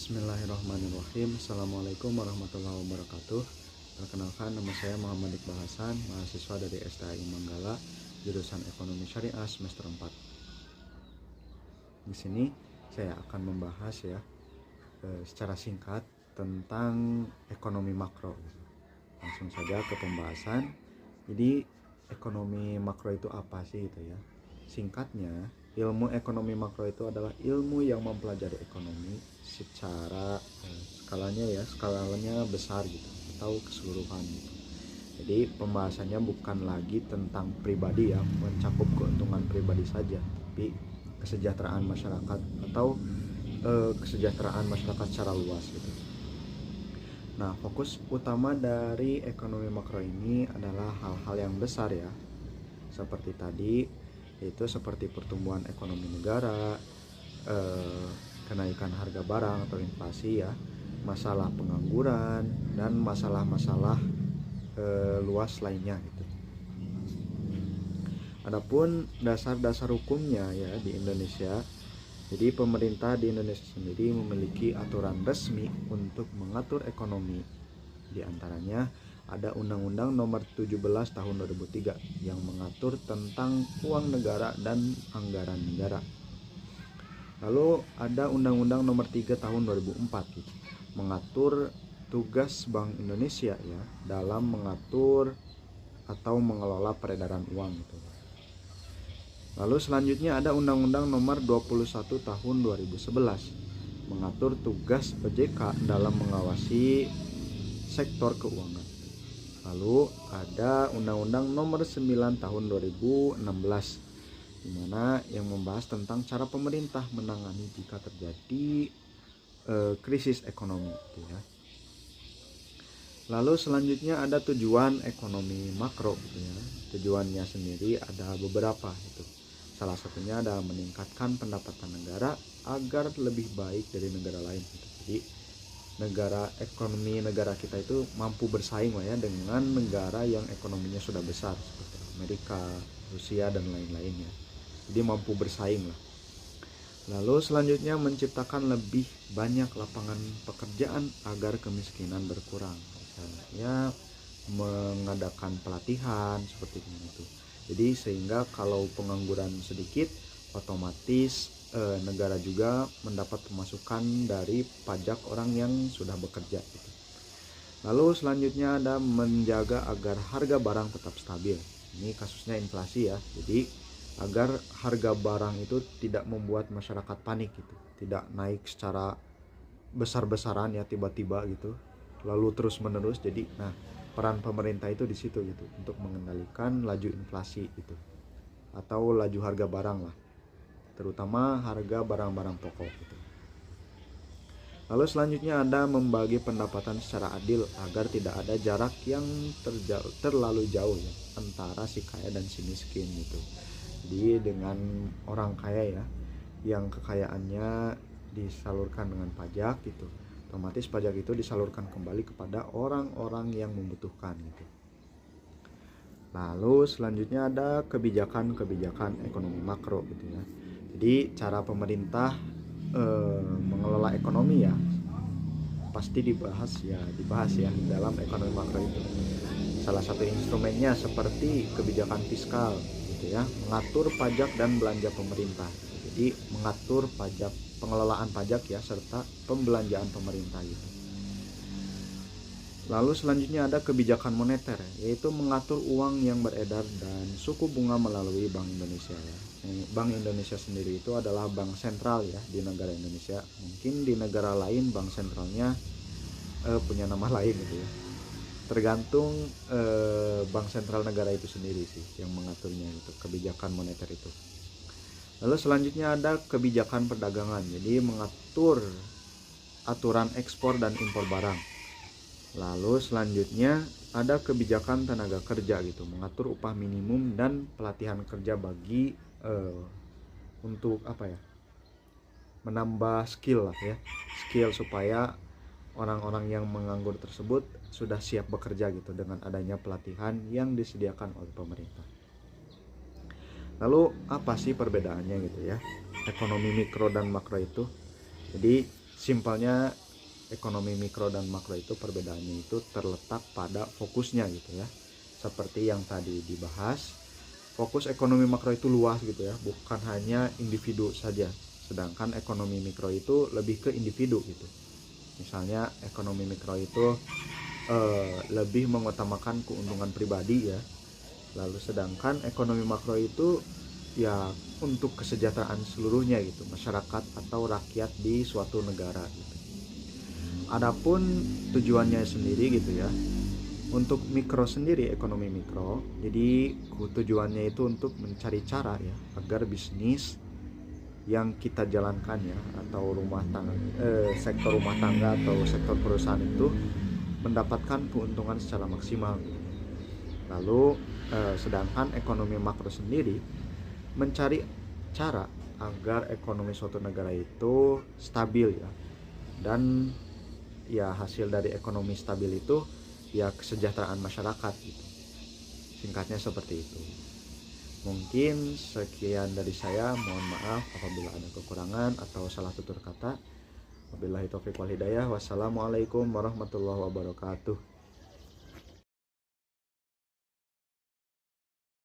Bismillahirrahmanirrahim. Assalamualaikum warahmatullahi wabarakatuh. Perkenalkan, nama saya Muhammad Iqbal Hasan, mahasiswa dari STAI Manggala, jurusan Ekonomi Syariah semester 4. Di sini saya akan membahas secara singkat tentang ekonomi makro. Langsung saja ke pembahasan. Jadi ekonomi makro itu apa sih gitu ya? Singkatnya, ilmu ekonomi makro itu adalah ilmu yang mempelajari ekonomi secara skalanya besar gitu atau keseluruhan gitu. Jadi pembahasannya bukan lagi tentang pribadi yang mencakup keuntungan pribadi saja, tapi kesejahteraan masyarakat atau kesejahteraan masyarakat secara luas gitu. Nah, fokus utama dari ekonomi makro ini adalah hal-hal yang besar ya. Seperti tadi, yaitu seperti pertumbuhan ekonomi negara, kenaikan harga barang atau inflasi ya, masalah pengangguran, dan masalah-masalah luas lainnya gitu. Adapun dasar-dasar hukumnya ya di Indonesia, jadi pemerintah di Indonesia sendiri memiliki aturan resmi untuk mengatur ekonomi. Di antaranya ada Undang-Undang Nomor 17 Tahun 2003 yang mengatur tentang uang negara dan anggaran negara. Lalu ada Undang-Undang Nomor 3 Tahun 2004 gitu, mengatur tugas Bank Indonesia ya dalam mengatur atau mengelola peredaran uang gitu. Lalu selanjutnya ada Undang-Undang Nomor 21 Tahun 2011 mengatur tugas OJK dalam mengawasi sektor keuangan. Lalu ada Undang-Undang Nomor 9 Tahun 2016 di mana yang membahas tentang cara pemerintah menangani jika terjadi krisis ekonomi gitu ya. Lalu selanjutnya ada tujuan ekonomi makro gitu ya. Tujuannya sendiri ada beberapa gitu. Salah satunya adalah meningkatkan pendapatan negara agar lebih baik dari negara lain gitu. Jadi ekonomi negara kita itu mampu bersaing ya dengan negara yang ekonominya sudah besar seperti Amerika, Rusia dan lain-lainnya. Jadi mampu bersaing lah. Lalu selanjutnya menciptakan lebih banyak lapangan pekerjaan agar kemiskinan berkurang. Misalnya mengadakan pelatihan seperti itu. Jadi sehingga kalau pengangguran sedikit, otomatis negara juga mendapat pemasukan dari pajak orang yang sudah bekerja gitu. Lalu selanjutnya ada menjaga agar harga barang tetap stabil. Ini kasusnya inflasi ya. Jadi agar harga barang itu tidak membuat masyarakat panik gitu, tidak naik secara besar-besaran ya tiba-tiba gitu, lalu terus menerus. Jadi peran pemerintah itu di situ gitu untuk mengendalikan laju inflasi gitu atau laju harga barang lah, terutama harga barang-barang pokok gitu. Lalu selanjutnya ada membagi pendapatan secara adil agar tidak ada jarak yang terlalu jauh ya antara si kaya dan si miskin gitu. Jadi dengan orang kaya ya yang kekayaannya disalurkan dengan pajak gitu, otomatis pajak itu disalurkan kembali kepada orang-orang yang membutuhkan gitu. Lalu selanjutnya ada kebijakan ekonomi makro gitu ya. Jadi cara pemerintah mengelola ekonomi ya pasti dibahas ya dalam ekonomi makro itu. Salah satu instrumennya seperti kebijakan fiskal gitu ya, mengatur pajak dan belanja pemerintah. Jadi mengatur pajak, pengelolaan pajak ya serta pembelanjaan pemerintah gitu. Lalu selanjutnya ada kebijakan moneter, yaitu mengatur uang yang beredar dan suku bunga melalui Bank Indonesia ya. Bank Indonesia sendiri itu adalah bank sentral ya di negara Indonesia. Mungkin di negara lain bank sentralnya punya nama lain gitu ya. Tergantung bank sentral negara itu sendiri sih yang mengaturnya itu, kebijakan moneter itu. Lalu selanjutnya ada kebijakan perdagangan, jadi mengatur aturan ekspor dan impor barang. Lalu selanjutnya ada kebijakan tenaga kerja gitu, mengatur upah minimum dan pelatihan kerja bagi untuk menambah skill lah ya, skill supaya orang-orang yang menganggur tersebut sudah siap bekerja gitu dengan adanya pelatihan yang disediakan oleh pemerintah. Lalu apa sih perbedaannya gitu ya, ekonomi mikro dan makro itu? Jadi Simpelnya ekonomi mikro dan makro itu perbedaannya itu terletak pada fokusnya gitu ya. Seperti yang tadi dibahas, fokus ekonomi makro itu luas gitu ya, bukan hanya individu saja. Sedangkan ekonomi mikro itu lebih ke individu gitu. Misalnya ekonomi mikro itu lebih mengutamakan keuntungan pribadi ya. Lalu sedangkan ekonomi makro itu ya untuk kesejahteraan seluruhnya gitu, masyarakat atau rakyat di suatu negara gitu. Adapun tujuannya sendiri gitu ya. Untuk mikro sendiri, ekonomi mikro, jadi tujuannya itu untuk mencari cara ya agar bisnis yang kita jalankan ya, atau sektor rumah tangga atau sektor perusahaan itu mendapatkan keuntungan secara maksimal. Lalu sedangkan ekonomi makro sendiri mencari cara agar ekonomi suatu negara itu stabil ya, dan ya hasil dari ekonomi stabil itu ya kesejahteraan masyarakat gitu. Singkatnya seperti itu. Mungkin sekian dari saya, mohon maaf apabila ada kekurangan atau salah tutur kata. Wabillahi taufiq wal hidayah. Wassalamualaikum warahmatullahi wabarakatuh.